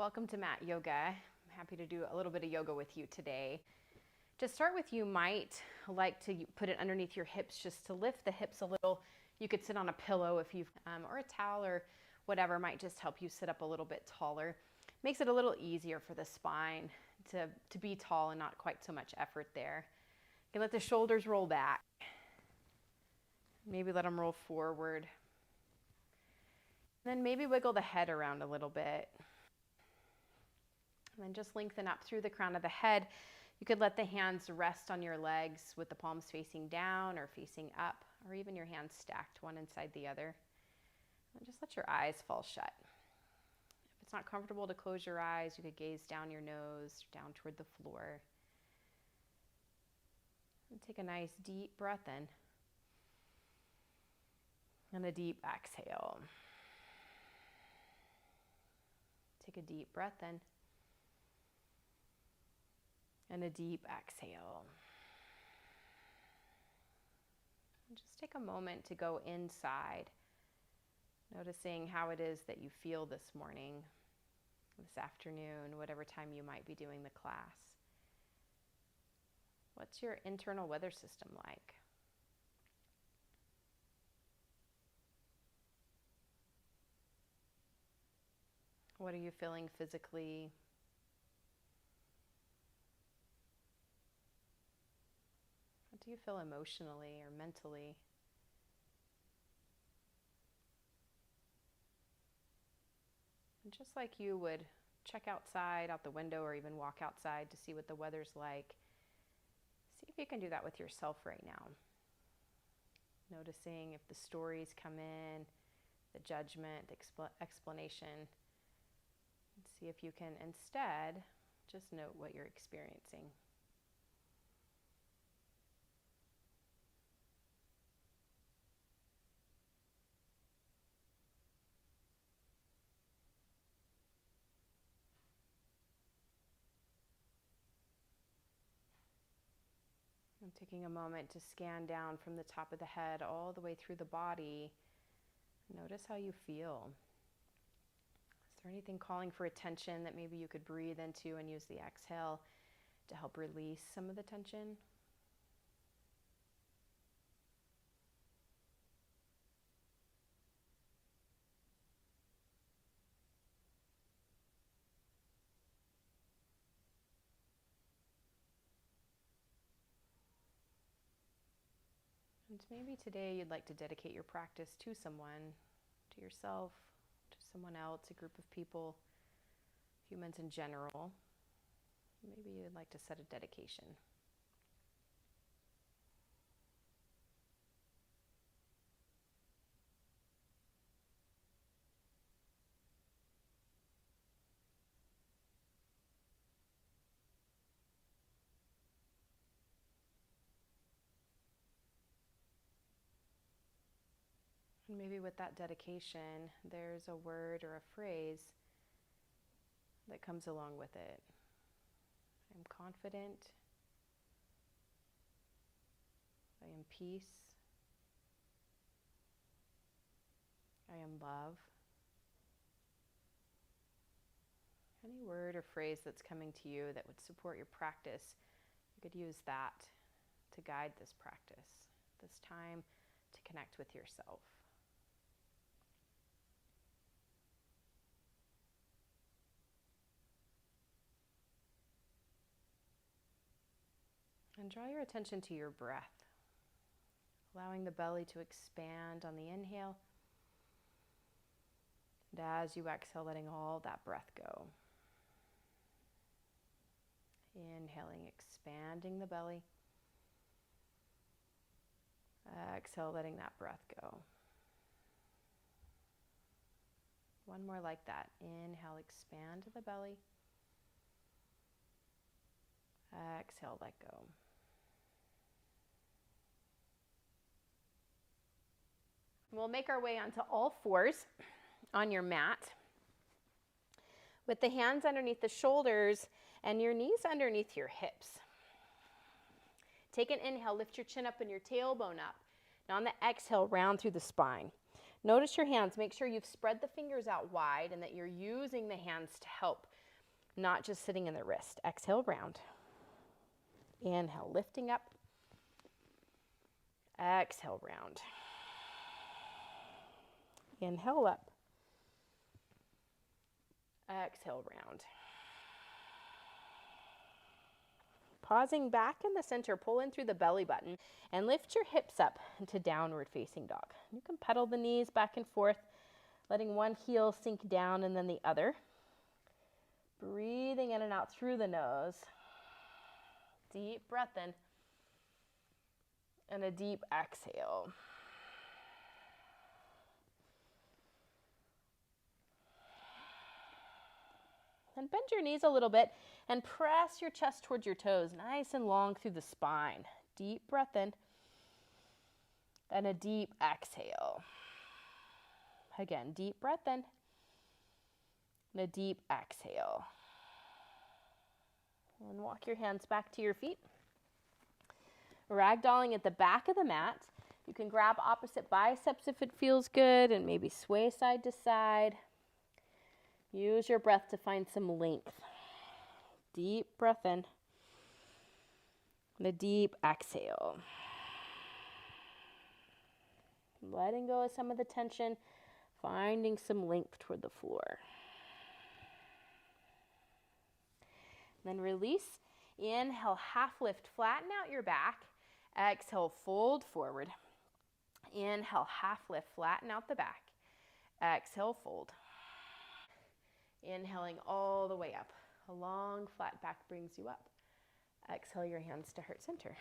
Welcome to Mat Yoga. I'm happy to do a little bit of yoga with you today. To start with, you might like to put it underneath your hips just to lift the hips a little. You could sit on a pillow if you've, or a towel or whatever might just help you sit up a little bit taller. Makes it a little easier for the spine to be tall and not quite so much effort there. You can let the shoulders roll back. Maybe let them roll forward. Then maybe wiggle the head around a little bit. And then just lengthen up through the crown of the head. You could let the hands rest on your legs with the palms facing down or facing up, or even your hands stacked one inside the other. And just let your eyes fall shut. If it's not comfortable to close your eyes, you could gaze down your nose, down toward the floor. And take a nice deep breath in. And a deep exhale. Take a deep breath in. And a deep exhale. And just take a moment to go inside, noticing how it is that you feel this morning, this afternoon, whatever time you might be doing the class. What's your internal weather system like? What are you feeling physically? How do you feel emotionally or mentally? And just like you would check outside, out the window, or even walk outside to see what the weather's like, see if you can do that with yourself right now. Noticing if the stories come in, the judgment, the explanation. And see if you can instead just note what you're experiencing. I'm taking a moment to scan down from the top of the head all the way through the body. Notice how you feel. Is there anything calling for attention that maybe you could breathe into and use the exhale to help release some of the tension? And maybe today you'd like to dedicate your practice to someone, to yourself, to someone else, a group of people, humans in general. Maybe you'd like to set a dedication. And maybe with that dedication, there's a word or a phrase that comes along with it. I'm confident. I am peace. I am love. Any word or phrase that's coming to you that would support your practice, you could use that to guide this practice, this time to connect with yourself. And draw your attention to your breath, allowing the belly to expand on the inhale. And as you exhale, letting all that breath go. Inhaling, expanding the belly. Exhale, letting that breath go. One more like that. Inhale, expand the belly. Exhale, let go. We'll make our way onto all fours on your mat with the hands underneath the shoulders and your knees underneath your hips. Take an inhale, lift your chin up and your tailbone up. Now on the exhale, round through the spine. Notice your hands. Make sure you've spread the fingers out wide and that you're using the hands to help, not just sitting in the wrist. Exhale, round. Inhale, lifting up. Exhale, round. Inhale, up. Exhale, round. Pausing back in the center, pull in through the belly button and lift your hips up into downward facing dog. You can pedal the knees back and forth, letting one heel sink down and then the other. Breathing in and out through the nose. Deep breath in. And a deep exhale. And bend your knees a little bit and press your chest towards your toes, nice and long through the spine. Deep breath in and a deep exhale. Again, deep breath in and a deep exhale. And walk your hands back to your feet. Ragdolling at the back of the mat. You can grab opposite biceps if it feels good and maybe sway side to side. Use your breath to find some length. Deep breath in and a deep exhale. Letting go of some of the tension, finding some length toward the floor. Then release. Inhale, half lift, flatten out your back. Exhale, fold forward. Inhale, half lift, flatten out the back. Exhale, fold. Inhaling all the way up. A long, flat back brings you up. Exhale your hands to heart center.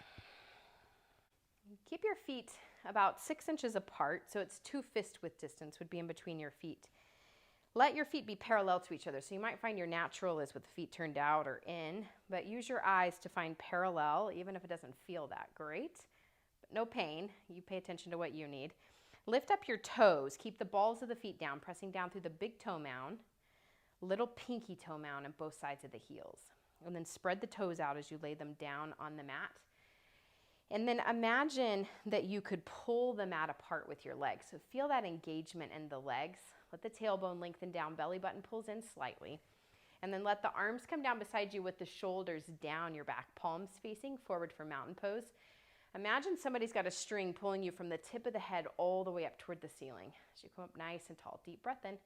Keep your feet about 6 inches apart, so it's 2 fist width distance would be in between your feet. Let your feet be parallel to each other, so you might find your natural is with the feet turned out or in, but use your eyes to find parallel, even if it doesn't feel that great. But no pain. You pay attention to what you need. Lift up your toes. Keep the balls of the feet down, pressing down through the big toe mound, little pinky toe mound on both sides of the heels. And then spread the toes out as you lay them down on the mat. And then imagine that you could pull the mat apart with your legs. So feel that engagement in the legs. Let the tailbone lengthen down, belly button pulls in slightly. And then let the arms come down beside you with the shoulders down your back, palms facing forward for mountain pose. Imagine somebody's got a string pulling you from the tip of the head all the way up toward the ceiling. As you come up nice and tall, deep breath in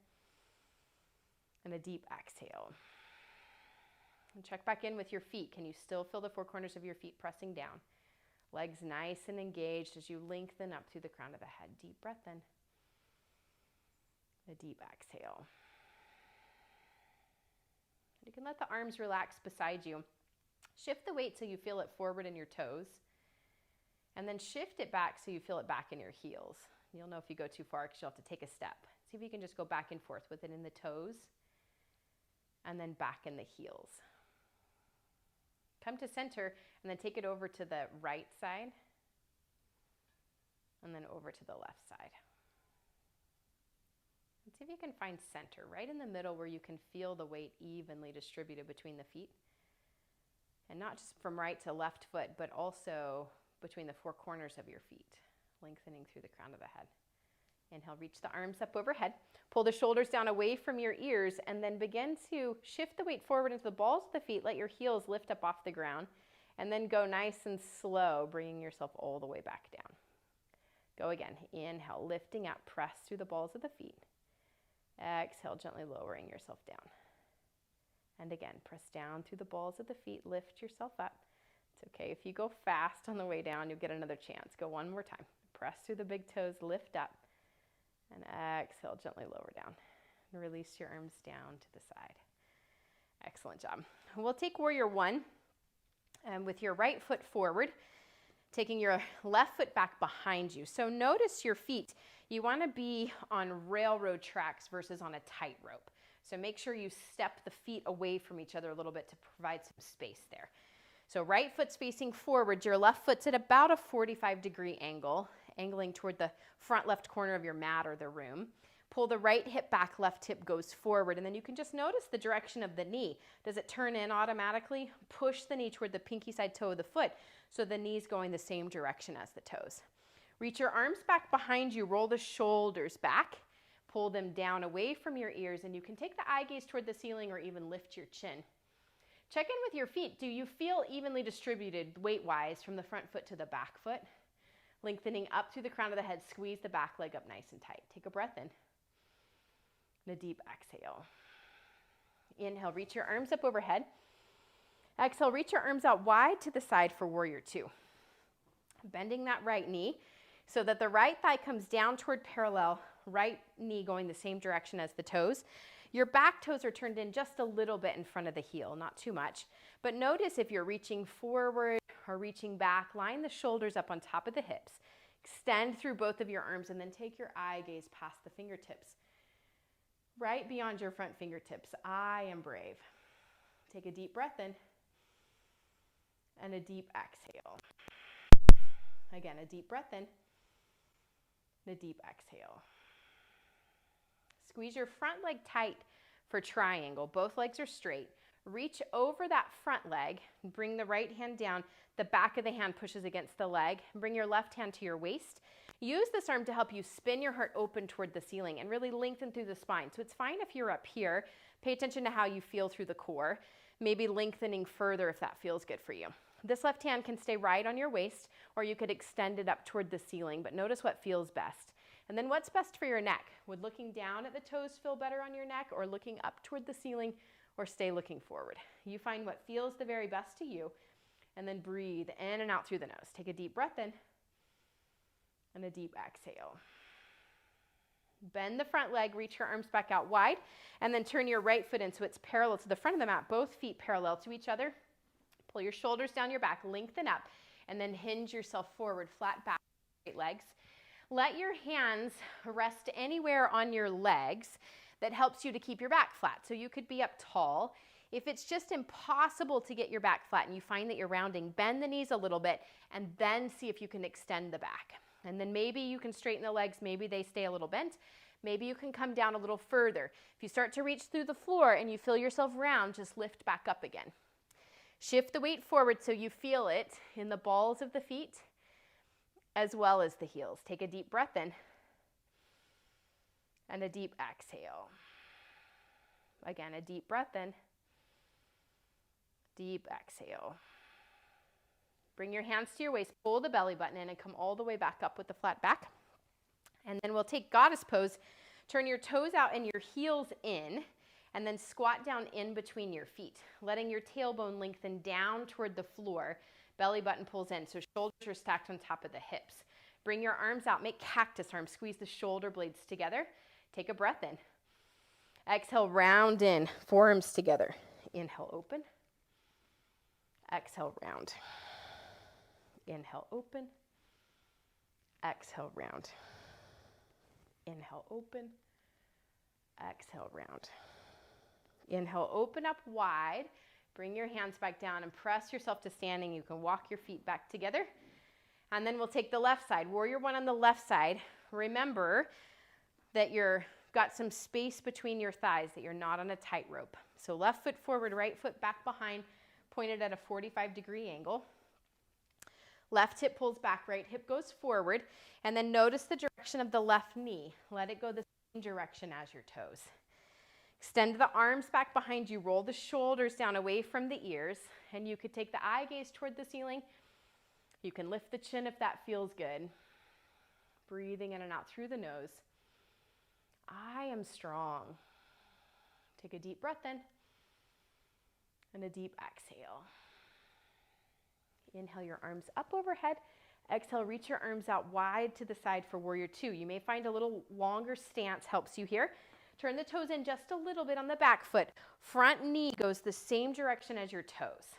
and a deep exhale. And check back in with your feet. Can you still feel the 4 corners of your feet pressing down? Legs nice and engaged as you lengthen up through the crown of the head. Deep breath in. A deep exhale. You can let the arms relax beside you. Shift the weight so you feel it forward in your toes. And then shift it back so you feel it back in your heels. You'll know if you go too far because you'll have to take a step. See if you can just go back and forth with it in the toes and then back in the heels. Come to center and then take it over to the right side and then over to the left side. And see if you can find center right in the middle where you can feel the weight evenly distributed between the feet. And not just from right to left foot, but also between the 4 corners of your feet, lengthening through the crown of the head. Inhale, reach the arms up overhead. Pull the shoulders down away from your ears and then begin to shift the weight forward into the balls of the feet. Let your heels lift up off the ground and then go nice and slow, bringing yourself all the way back down. Go again. Inhale, lifting up, press through the balls of the feet. Exhale, gently lowering yourself down. And again, press down through the balls of the feet, lift yourself up. It's okay if you go fast on the way down, you'll get another chance. Go one more time. Press through the big toes, lift up. And exhale, gently lower down. And release your arms down to the side. Excellent job. We'll take Warrior One with your right foot forward, taking your left foot back behind you. So notice your feet. You want to be on railroad tracks versus on a tightrope. So make sure you step the feet away from each other a little bit to provide some space there. So right foot's facing forward, your left foot's at about a 45-degree angle, angling toward the front left corner of your mat or the room. Pull the right hip back, left hip goes forward, and then you can just notice the direction of the knee. Does it turn in automatically? Push the knee toward the pinky side toe of the foot so the knee's going the same direction as the toes. Reach your arms back behind you, roll the shoulders back, pull them down away from your ears, and you can take the eye gaze toward the ceiling or even lift your chin. Check in with your feet. Do you feel evenly distributed weight-wise from the front foot to the back foot? Lengthening up through the crown of the head, squeeze the back leg up nice and tight. Take a breath in. And a deep exhale. Inhale, reach your arms up overhead. Exhale, reach your arms out wide to the side for warrior two. Bending that right knee so that the right thigh comes down toward parallel, right knee going the same direction as the toes. Your back toes are turned in just a little bit in front of the heel, not too much. But notice if you're reaching forward or reaching back, line the shoulders up on top of the hips. Extend through both of your arms and then take your eye gaze past the fingertips. Right beyond your front fingertips. I am brave. Take a deep breath in and a deep exhale. Again, a deep breath in and a deep exhale. Squeeze your front leg tight for triangle. Both legs are straight. Reach over that front leg and bring the right hand down. The back of the hand pushes against the leg. Bring your left hand to your waist. Use this arm to help you spin your heart open toward the ceiling and really lengthen through the spine. So it's fine if you're up here. Pay attention to how you feel through the core. Maybe lengthening further if that feels good for you. This left hand can stay right on your waist, or you could extend it up toward the ceiling, but notice what feels best. And then what's best for your neck? Would looking down at the toes feel better on your neck, or looking up toward the ceiling, or stay looking forward? You find what feels the very best to you, and then breathe in and out through the nose. Take a deep breath in, and a deep exhale. Bend the front leg, reach your arms back out wide, and then turn your right foot in so it's parallel to the front of the mat, both feet parallel to each other. Pull your shoulders down your back, lengthen up, and then hinge yourself forward, flat back, straight legs. Let your hands rest anywhere on your legs that helps you to keep your back flat. So you could be up tall. If it's just impossible to get your back flat and you find that you're rounding, bend the knees a little bit and then see if you can extend the back. And then maybe you can straighten the legs, maybe they stay a little bent. Maybe you can come down a little further. If you start to reach through the floor and you feel yourself round, just lift back up again. Shift the weight forward so you feel it in the balls of the feet as well as the heels. Take a deep breath in and a deep exhale. Again, a deep breath in, deep exhale. Bring your hands to your waist, pull the belly button in and come all the way back up with the flat back. And then we'll take goddess pose. Turn your toes out and your heels in, and then squat down in between your feet, letting your tailbone lengthen down toward the floor. Belly button pulls in, so shoulders are stacked on top of the hips. Bring your arms out, make cactus arms, squeeze the shoulder blades together. Take a breath in. Exhale, round in, forearms together. Inhale, open. Exhale, round. Inhale, open. Exhale, round. Inhale, open. Exhale, round. Inhale, open up wide. Bring your hands back down and press yourself to standing. You can walk your feet back together. And then we'll take the left side. Warrior one on the left side. Remember that you've got some space between your thighs, that you're not on a tightrope. So left foot forward, right foot back behind, pointed at a 45-degree angle. Left hip pulls back, right hip goes forward, and then notice the direction of the left knee. Let it go the same direction as your toes. Extend the arms back behind you, roll the shoulders down away from the ears, and you could take the eye gaze toward the ceiling. You can lift the chin if that feels good. Breathing in and out through the nose. I am strong. Take a deep breath in and a deep exhale. Inhale your arms up overhead. Exhale, reach your arms out wide to the side for warrior two. You may find a little longer stance helps you here. Turn the toes in just a little bit on the back foot. Front knee goes the same direction as your toes.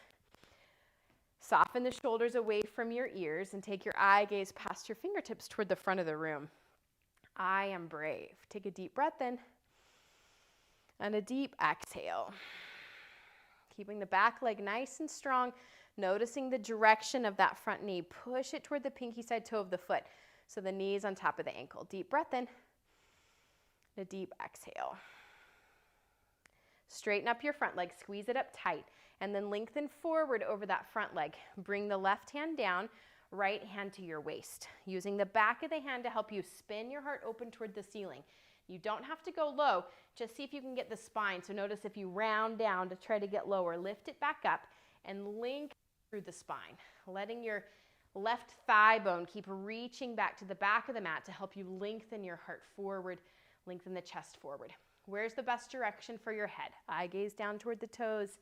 Soften the shoulders away from your ears and take your eye gaze past your fingertips toward the front of the room. I am brave. Take a deep breath in and a deep exhale. Keeping the back leg nice and strong, noticing the direction of that front knee. Push it toward the pinky side toe of the foot so the knee is on top of the ankle. Deep breath in. A deep exhale. Straighten up your front leg, squeeze it up tight, and then lengthen forward over that front leg. Bring the left hand down, right hand to your waist, using the back of the hand to help you spin your heart open toward the ceiling. You don't have to go low. Just see if you can get the spine. So notice if you round down to try to get lower, lift it back up and link through the spine, letting your left thigh bone keep reaching back to the back of the mat to help you lengthen your heart forward, lengthen the chest forward. Where's the best direction for your head? Eye gaze down toward the toes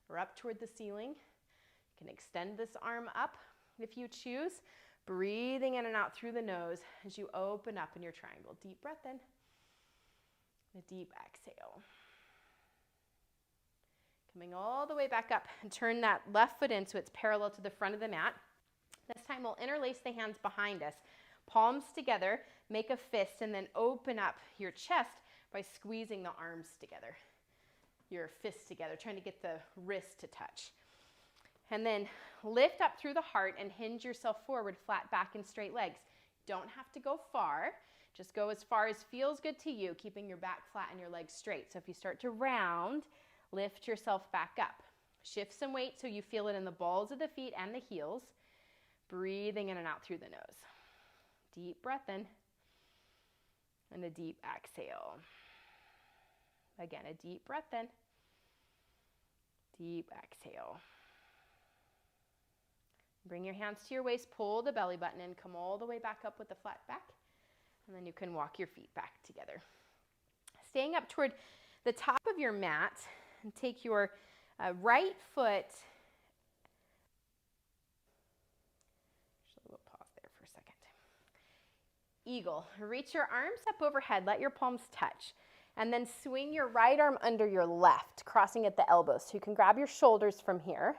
or up toward the ceiling. You can extend this arm up if you choose, breathing in and out through the nose as you open up in your triangle. Deep breath in, a deep exhale. Coming all the way back up and turn that left foot in so it's parallel to the front of the mat. This time we'll interlace the hands behind us, palms together, make a fist, and then open up your chest by squeezing the arms together, your fists together, trying to get the wrist to touch. And then lift up through the heart and hinge yourself forward, flat back and straight legs. Don't have to go far. Just go as far as feels good to you, keeping your back flat and your legs straight. So if you start to round, lift yourself back up. Shift some weight so you feel it in the balls of the feet and the heels. Breathing in and out through the nose. Deep breath in and a deep exhale. Again, a deep breath in, deep exhale. Bring your hands to your waist, pull the belly button in, come all the way back up with the flat back, and then you can walk your feet back together. Staying up toward the top of your mat, and take your right foot. Actually, we'll pause there for a second. Eagle. Reach your arms up overhead, let your palms touch. And then swing your right arm under your left, crossing at the elbows. So you can grab your shoulders from here.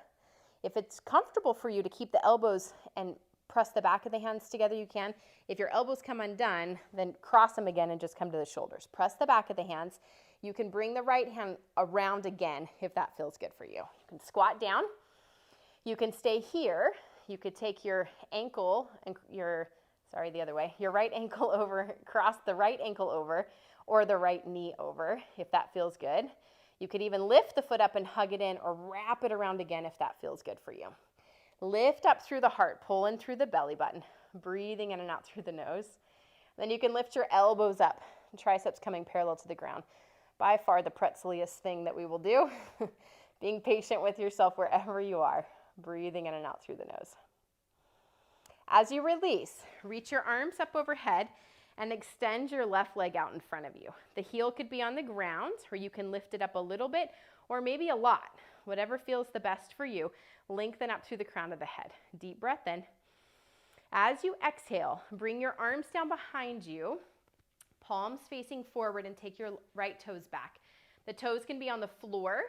If it's comfortable for you to keep the elbows and press the back of the hands together, you can. If your elbows come undone, then cross them again and just come to the shoulders. Press the back of the hands. You can bring the right hand around again if that feels good for you. You can squat down. You can stay here. You could take your ankle and your right ankle over, cross the right ankle over, or the right knee over, if that feels good. You could even lift the foot up and hug it in, or wrap it around again if that feels good for you. Lift up through the heart, pull in through the belly button, breathing in and out through the nose. Then you can lift your elbows up, triceps coming parallel to the ground. By far the pretzeliest thing that we will do. Being patient with yourself wherever you are, breathing in and out through the nose. As you release, reach your arms up overhead and extend your left leg out in front of you. The heel could be on the ground, or you can lift it up a little bit, or maybe a lot. Whatever feels the best for you. Lengthen up through the crown of the head. Deep breath in. As you exhale, bring your arms down behind you, palms facing forward, and take your right toes back. The toes can be on the floor,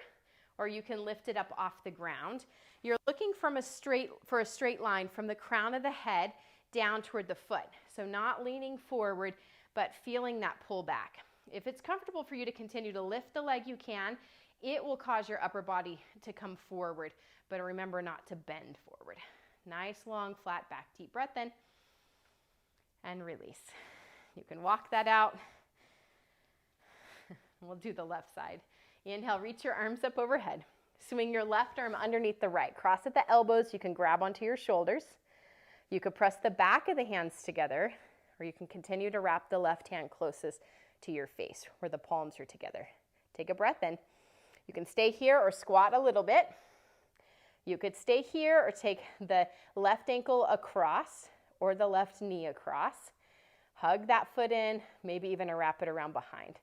or you can lift it up off the ground. You're looking for a straight line from the crown of the head down toward the foot. So not leaning forward, but feeling that pull back. If it's comfortable for you to continue to lift the leg, you can. It will cause your upper body to come forward, but remember not to bend forward. Nice, long, flat back. Deep breath in and release. You can walk that out. We'll do the left side. Inhale, reach your arms up overhead. Swing your left arm underneath the right. Cross at the elbows. You can grab onto your shoulders. You could press the back of the hands together, or you can continue to wrap the left hand closest to your face where the palms are together. Take a breath in. You can stay here or squat a little bit. You could stay here or take the left ankle across or the left knee across. Hug that foot in, maybe even wrap it around behind.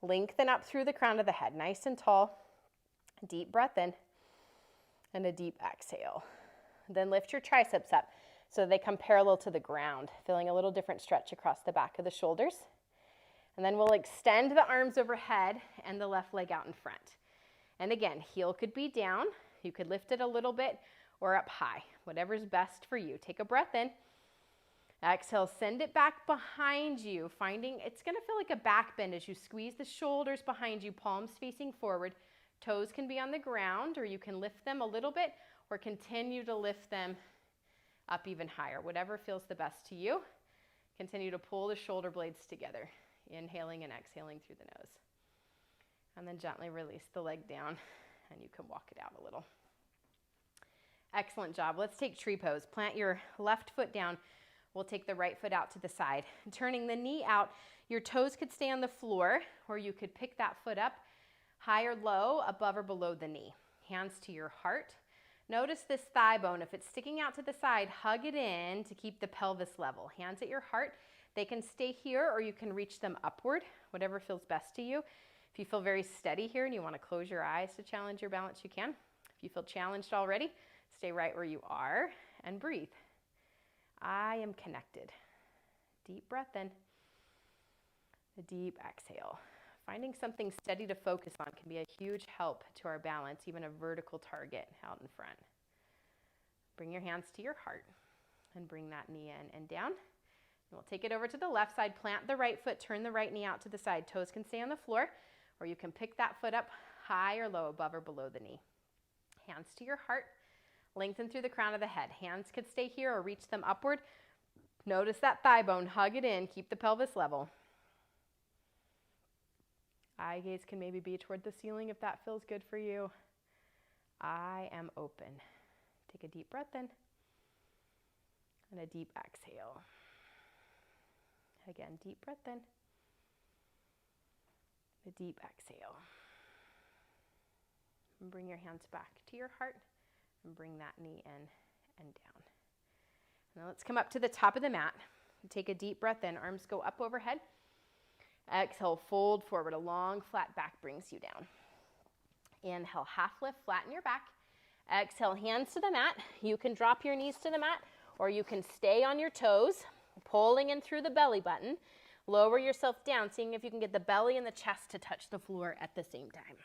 Lengthen up through the crown of the head, nice and tall. Deep breath in and a deep exhale. Then lift your triceps up so they come parallel to the ground, feeling a little different stretch across the back of the shoulders. And then we'll extend the arms overhead and the left leg out in front. And again, heel could be down. You could lift it a little bit or up high, whatever's best for you. Take a breath in. Exhale, send it back behind you, finding it's going to feel like a back bend as you squeeze the shoulders behind you, palms facing forward. Toes can be on the ground, or you can lift them a little bit or continue to lift them up even higher, whatever feels the best to you. Continue to pull the shoulder blades together, inhaling and exhaling through the nose. And then gently release the leg down, and you can walk it out a little. Excellent job. Let's take tree pose. Plant your left foot down. We'll take the right foot out to the side. Turning the knee out, your toes could stay on the floor, or you could pick that foot up high or low, above or below the knee. Hands to your heart. Notice this thigh bone. If it's sticking out to the side, hug it in to keep the pelvis level. Hands at your heart. They can stay here, or you can reach them upward, whatever feels best to you. If you feel very steady here and you want to close your eyes to challenge your balance, you can. If you feel challenged already, stay right where you are and breathe. I am connected. Deep breath in. A deep exhale. Finding something steady to focus on can be a huge help to our balance, even a vertical target out in front. Bring your hands to your heart and bring that knee in and down. And we'll take it over to the left side. Plant the right foot, turn the right knee out to the side. Toes can stay on the floor, or you can pick that foot up high or low, above or below the knee. Hands to your heart. Lengthen through the crown of the head. Hands could stay here or reach them upward. Notice that thigh bone. Hug it in. Keep the pelvis level. Eye gaze can maybe be toward the ceiling if that feels good for you. I am open. Take a deep breath in and a deep exhale. Again, deep breath in. A deep exhale. And bring your hands back to your heart and bring that knee in and down. Now let's come up to the top of the mat. Take a deep breath in. Arms go up overhead. Exhale, fold forward. A long, flat back brings you down. Inhale, half lift, flatten your back. Exhale, hands to the mat. You can drop your knees to the mat, or you can stay on your toes, pulling in through the belly button. Lower yourself down, seeing if you can get the belly and the chest to touch the floor at the same time.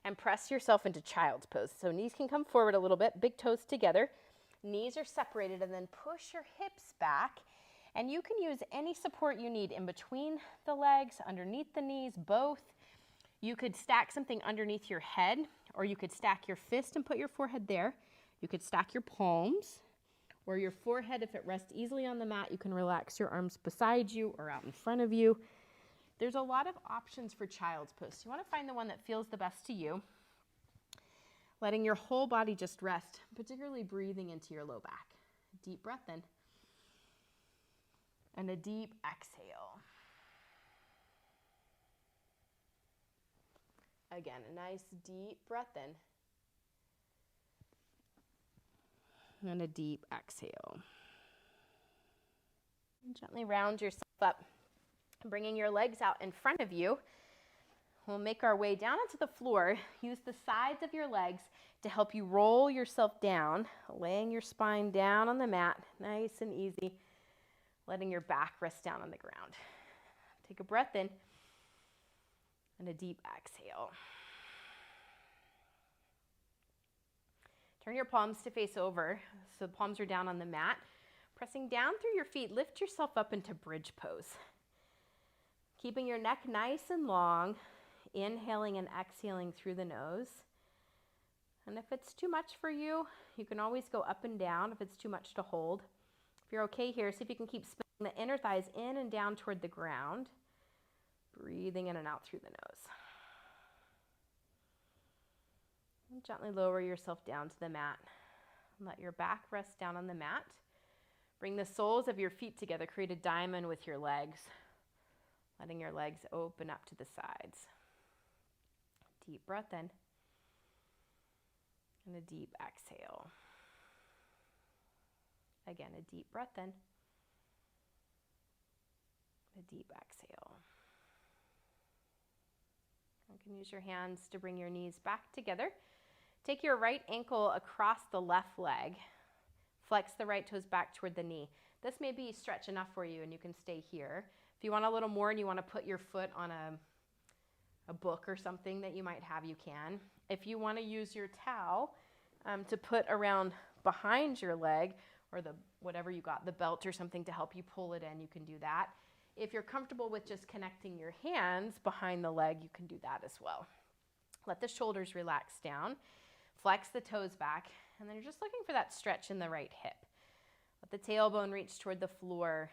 And press yourself into child's pose. So knees can come forward a little bit, big toes together. Knees are separated, and then push your hips back. And you can use any support you need in between the legs, underneath the knees, both. You could stack something underneath your head, or you could stack your fist and put your forehead there. You could stack your palms, or your forehead. If it rests easily on the mat, you can relax your arms beside you or out in front of you. There's a lot of options for child's pose. You want to find the one that feels the best to you. Letting your whole body just rest, particularly breathing into your low back. Deep breath in. And a deep exhale. Again, a nice deep breath in. And a deep exhale. And gently round yourself up, bringing your legs out in front of you. We'll make our way down onto the floor. Use the sides of your legs to help you roll yourself down, laying your spine down on the mat, nice and easy. Letting your back rest down on the ground. Take a breath in and a deep exhale. Turn your palms to face over, so the palms are down on the mat. Pressing down through your feet, lift yourself up into bridge pose. Keeping your neck nice and long, inhaling and exhaling through the nose. And if it's too much for you, you can always go up and down if it's too much to hold. If you're okay here, see if you can keep spinning the inner thighs in and down toward the ground. Breathing in and out through the nose. And gently lower yourself down to the mat. Let your back rest down on the mat. Bring the soles of your feet together. Create a diamond with your legs. Letting your legs open up to the sides. Deep breath in. And a deep exhale. Again, a deep breath in. A deep exhale. You can use your hands to bring your knees back together. Take your right ankle across the left leg. Flex the right toes back toward the knee. This may be stretch enough for you, and you can stay here. If you want a little more and you want to put your foot on a book or something that you might have, you can. If you want to use your towel to put around behind your leg, or whatever you got, the belt or something to help you pull it in, you can do that. If you're comfortable with just connecting your hands behind the leg, you can do that as well. Let the shoulders relax down. Flex the toes back, and then you're just looking for that stretch in the right hip. Let the tailbone reach toward the floor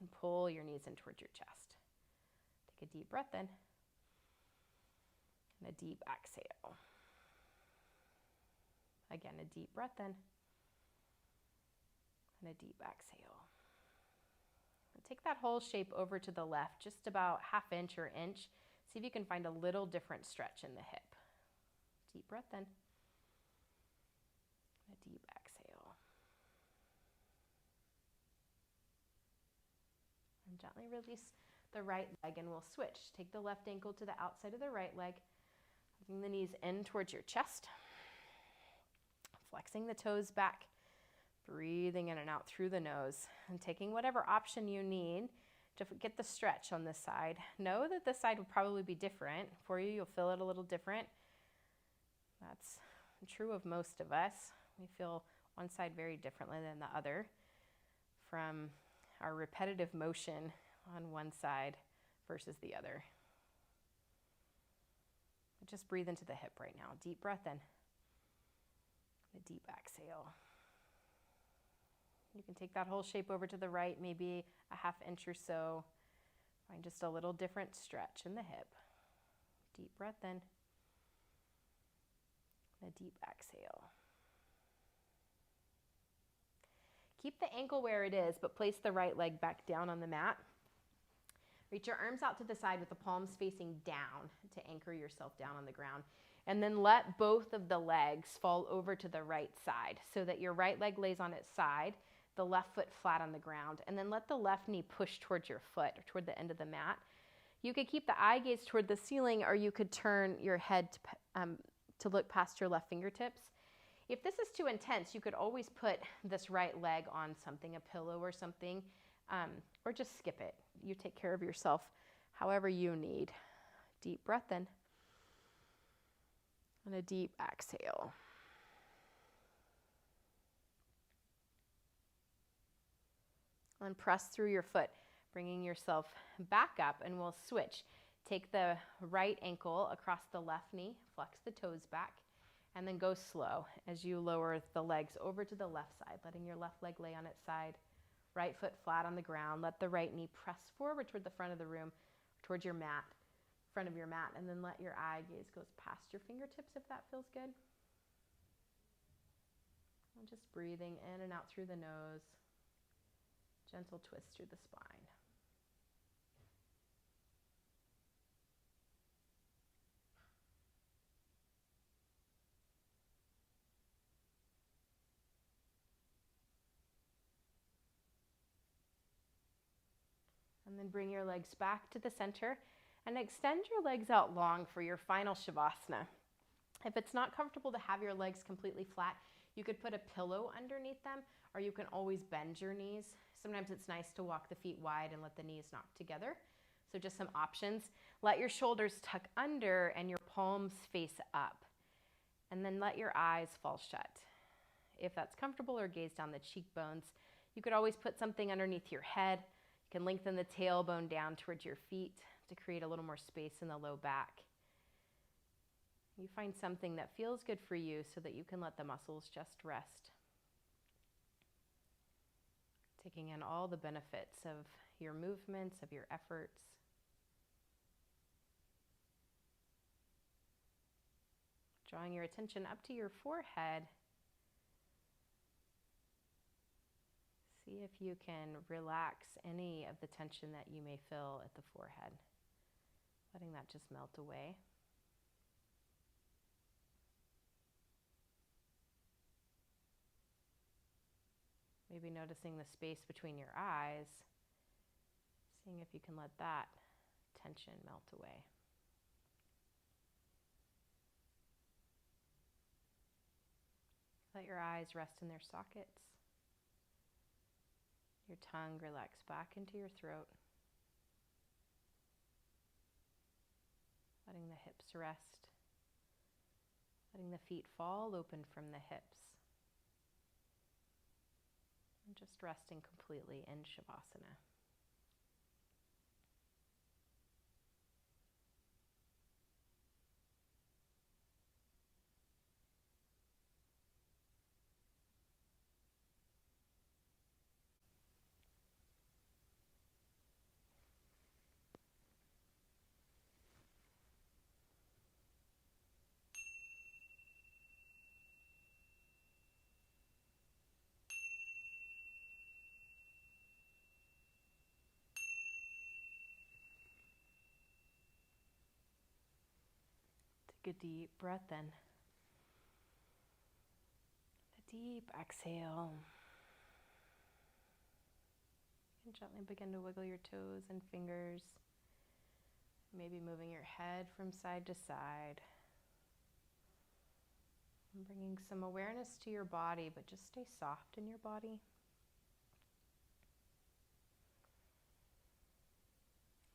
and pull your knees in towards your chest. Take a deep breath in and a deep exhale. Again, a deep breath in and a deep exhale. And take that whole shape over to the left, just about ½ inch or inch. See if you can find a little different stretch in the hip. Deep breath in, a deep exhale. And gently release the right leg and we'll switch. Take the left ankle to the outside of the right leg, hugging the knees in towards your chest, flexing the toes back, breathing in and out through the nose, and taking whatever option you need to get the stretch on this side. Know that this side will probably be different for you. You'll feel it a little different. That's true of most of us. We feel one side very differently than the other from our repetitive motion on one side versus the other. Just breathe into the hip right now. Deep breath in, a deep exhale. You can take that whole shape over to the right, maybe a ½ inch or so. Find just a little different stretch in the hip. Deep breath in, a deep exhale. Keep the ankle where it is, but place the right leg back down on the mat. Reach your arms out to the side with the palms facing down to anchor yourself down on the ground. And then let both of the legs fall over to the right side so that your right leg lays on its side, the left foot flat on the ground. And then let the left knee push towards your foot or toward the end of the mat. You could keep the eye gaze toward the ceiling, or you could turn your head to look past your left fingertips. If this is too intense, you could always put this right leg on something, a pillow or something, or just skip it. You take care of yourself however you need. Deep breath in and a deep exhale. And press through your foot, bringing yourself back up, and we'll switch. Take the right ankle across the left knee, flex the toes back, and then go slow as you lower the legs over to the left side, letting your left leg lay on its side, right foot flat on the ground. Let the right knee press forward toward the front of the room, towards your mat, front of your mat, and then let your eye gaze go past your fingertips if that feels good. And just breathing in and out through the nose, gentle twist through the spine. And then bring your legs back to the center and extend your legs out long for your final Shavasana. If it's not comfortable to have your legs completely flat, you could put a pillow underneath them, or you can always bend your knees. Sometimes it's nice to walk the feet wide and let the knees knock together. So just some options. Let your shoulders tuck under and your palms face up. And then let your eyes fall shut. If that's comfortable, or gaze down the cheekbones. You could always put something underneath your head. You can lengthen the tailbone down towards your feet to create a little more space in the low back. You find something that feels good for you so that you can let the muscles just rest. Taking in all the benefits of your movements, of your efforts. Drawing your attention up to your forehead. See if you can relax any of the tension that you may feel at the forehead. Letting that just melt away. Maybe noticing the space between your eyes, seeing if you can let that tension melt away. Let your eyes rest in their sockets. Your tongue relax back into your throat. Letting the hips rest. Letting the feet fall open from the hips. And just resting completely in Shavasana. Take a deep breath in. A deep exhale. And gently begin to wiggle your toes and fingers. Maybe moving your head from side to side. And bringing some awareness to your body, but just stay soft in your body.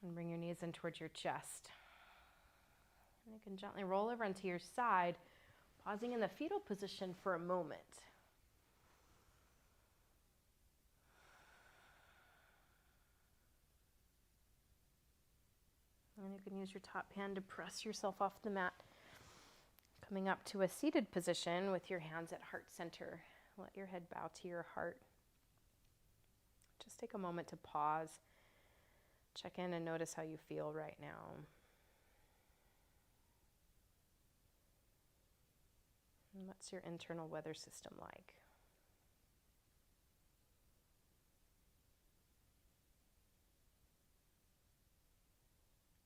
And bring your knees in towards your chest. And you can gently roll over onto your side, pausing in the fetal position for a moment. And you can use your top hand to press yourself off the mat. Coming up to a seated position with your hands at heart center. Let your head bow to your heart. Just take a moment to pause. Check in and notice how you feel right now. And what's your internal weather system like?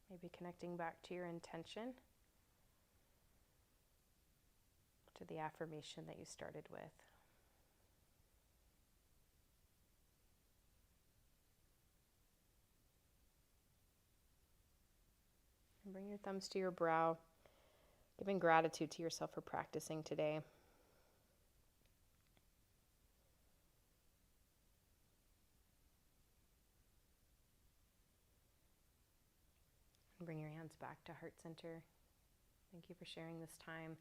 Maybe connecting back to your intention, to the affirmation that you started with. And bring your thumbs to your brow, giving gratitude to yourself for practicing today. And bring your hands back to heart center. Thank you for sharing this time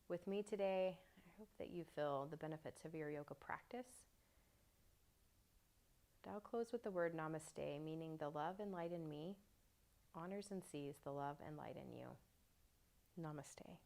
with me today. I hope that you feel the benefits of your yoga practice. I'll close with the word Namaste, meaning the love and light in me honors and sees the love and light in you. Namaste.